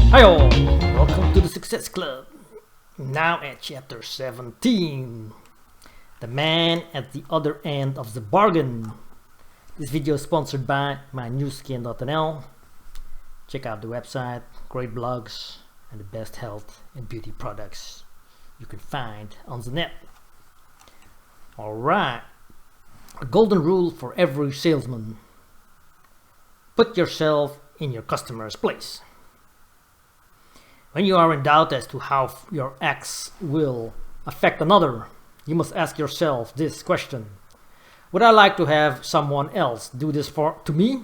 Hi all, welcome to the Success Club. Now at chapter 17, the man at the other end of the bargain. This video is sponsored by mynewskin.nl. Check out the website, great blogs, and the best health and beauty products you can find on the net. Alright, a golden rule for every salesman. Put yourself in your customer's place. When you are in doubt as to how your acts will affect another, you must ask yourself this question. Would I like to have someone else do this to me?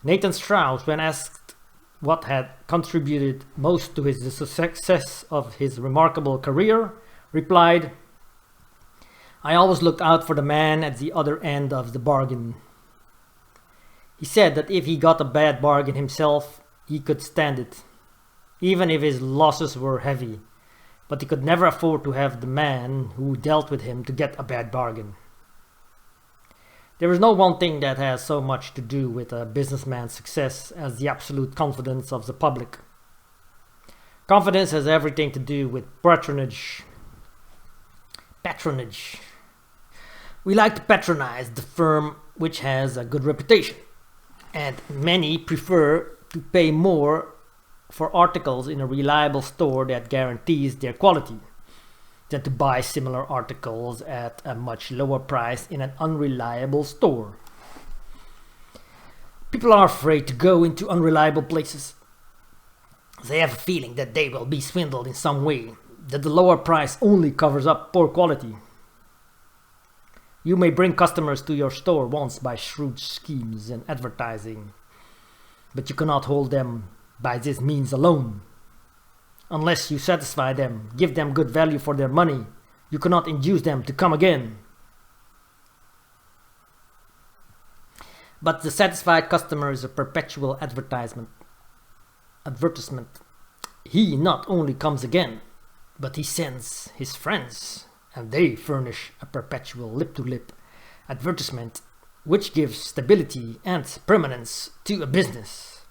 Nathan Strauss, when asked what had contributed most to the success of his remarkable career, replied, "I always looked out for the man at the other end of the bargain." He said that if he got a bad bargain himself, he could stand it, even if his losses were heavy, but he could never afford to have the man who dealt with him to get a bad bargain. There is no one thing that has so much to do with a businessman's success as the absolute confidence of the public. Confidence has everything to do with patronage. We like to patronize the firm which has a good reputation, and many prefer to pay more for articles in a reliable store that guarantees their quality than to buy similar articles at a much lower price in an unreliable store. People are afraid to go into unreliable places. They have a feeling that they will be swindled in some way, that the lower price only covers up poor quality. You may bring customers to your store once by shrewd schemes and advertising, but you cannot hold them by this means alone. Unless you satisfy them, give them good value for their money, you cannot induce them to come again. But the satisfied customer is a perpetual advertisement. He not only comes again, but he sends his friends, and they furnish a perpetual lip-to-lip advertisement which gives stability and permanence to a business.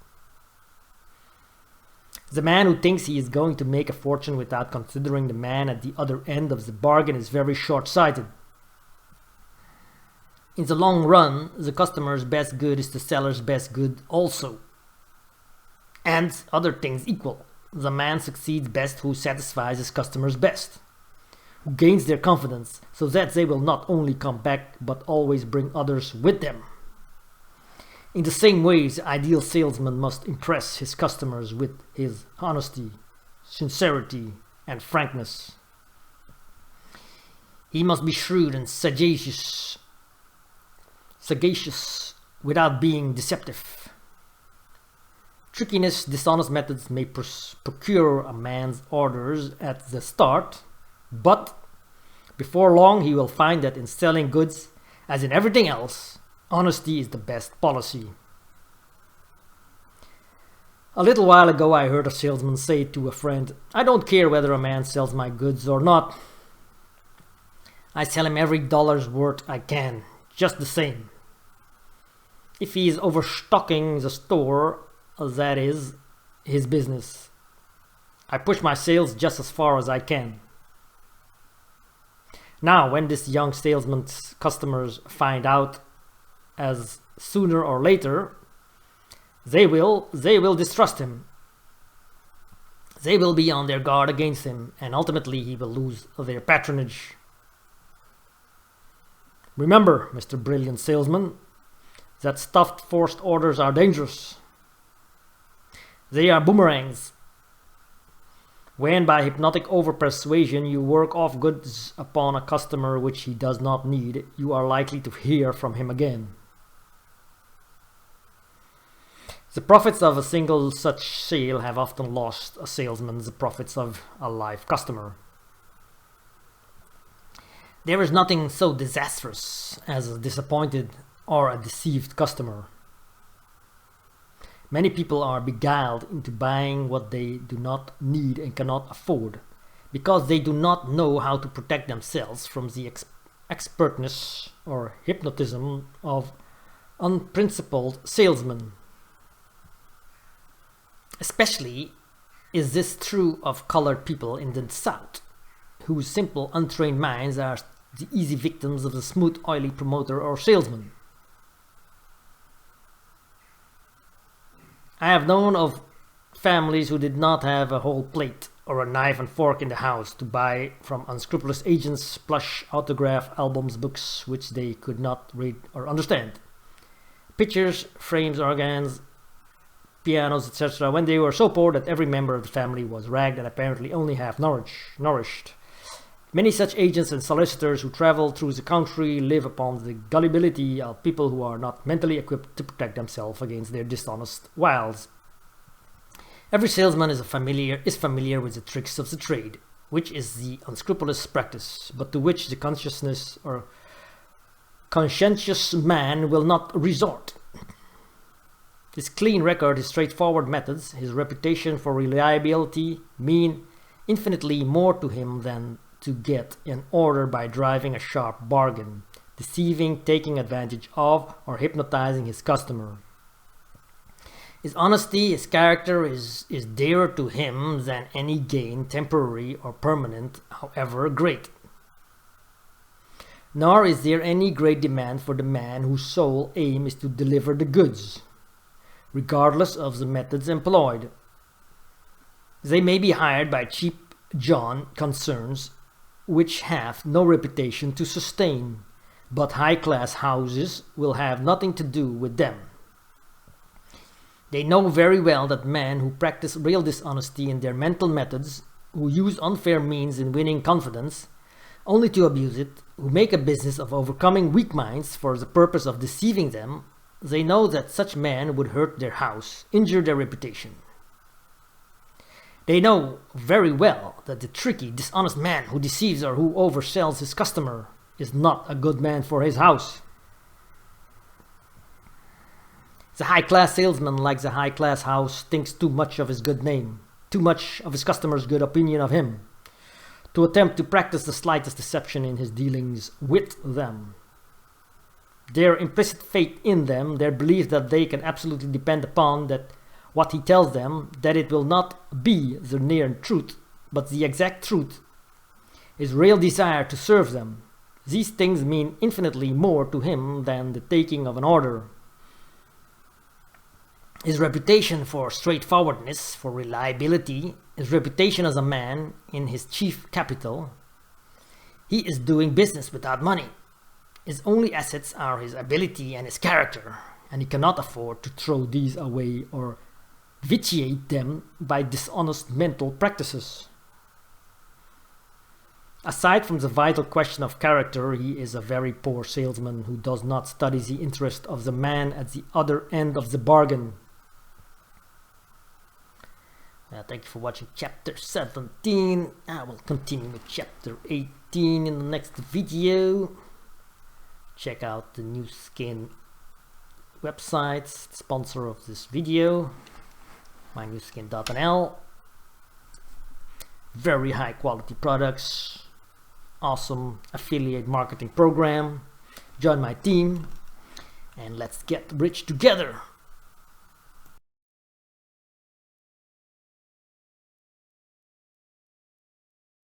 The man who thinks he is going to make a fortune without considering the man at the other end of the bargain is very short-sighted. In the long run, the customer's best good is the seller's best good also. And other things equal, the man succeeds best who satisfies his customers best, who gains their confidence so that they will not only come back but always bring others with them. In the same way, the ideal salesman must impress his customers with his honesty, sincerity, and frankness. He must be shrewd and sagacious without being deceptive. Trickiness, dishonest methods may procure a man's orders at the start, but before long he will find that in selling goods, as in everything else, honesty is the best policy. A little while ago I heard a salesman say to a friend, "I don't care whether a man sells my goods or not. I sell him every dollar's worth I can, just the same. If he is overstocking the store, that is his business. I push my sales just as far as I can." Now, when this young salesman's customers find out, as sooner or later, they will distrust him. They will be on their guard against him, and ultimately he will lose their patronage. Remember, Mr. Brilliant Salesman, that stuffed forced orders are dangerous. They are boomerangs. When by hypnotic over-persuasion you work off goods upon a customer which he does not need, you are likely to hear from him again. The profits of a single such sale have often lost a salesman the profits of a live customer. There is nothing so disastrous as a disappointed or a deceived customer. Many people are beguiled into buying what they do not need and cannot afford, because they do not know how to protect themselves from the expertness or hypnotism of unprincipled salesmen. Especially is this true of colored people in the South, whose simple, untrained minds are the easy victims of the smooth, oily promoter or salesman. I have known of families who did not have a whole plate or a knife and fork in the house to buy from unscrupulous agents plush autograph albums, books which they could not read or understand, pictures, frames, organs, pianos, etc., when they were so poor that every member of the family was ragged and apparently only half nourished. Many such agents and solicitors who travel through the country live upon the gullibility of people who are not mentally equipped to protect themselves against their dishonest wiles. Every salesman is familiar with the tricks of the trade, which is the unscrupulous practice, but to which the conscientious man will not resort. His clean record, his straightforward methods, his reputation for reliability mean infinitely more to him than to get an order by driving a sharp bargain, deceiving, taking advantage of, or hypnotizing his customer. His honesty, his character is dearer to him than any gain, temporary or permanent, however great. Nor is there any great demand for the man whose sole aim is to deliver the goods, regardless of the methods employed. They may be hired by cheap John concerns which have no reputation to sustain, but high-class houses will have nothing to do with them. They know very well that men who practice real dishonesty in their mental methods, who use unfair means in winning confidence, only to abuse it, who make a business of overcoming weak minds for the purpose of deceiving them, they know that such men would hurt their house, injure their reputation. They know very well that the tricky, dishonest man who deceives or who oversells his customer is not a good man for his house. The high-class salesman, like the high-class house, thinks too much of his good name, too much of his customer's good opinion of him, to attempt to practice the slightest deception in his dealings with them. Their implicit faith in them, their belief that they can absolutely depend upon that what he tells them, that it will not be the near truth, but the exact truth, his real desire to serve them. These things mean infinitely more to him than the taking of an order. His reputation for straightforwardness, for reliability, his reputation as a man in his chief capital. He is doing business without money. His only assets are his ability and his character, and he cannot afford to throw these away or vitiate them by dishonest mental practices. Aside from the vital question of character, he is a very poor salesman who does not study the interest of the man at the other end of the bargain. Thank you for watching chapter 17. I will continue with chapter 18 in the next video. Check out the New Skin website, sponsor of this video, mynewskin.nl. Very high quality products, awesome affiliate marketing program. Join my team and let's get rich together.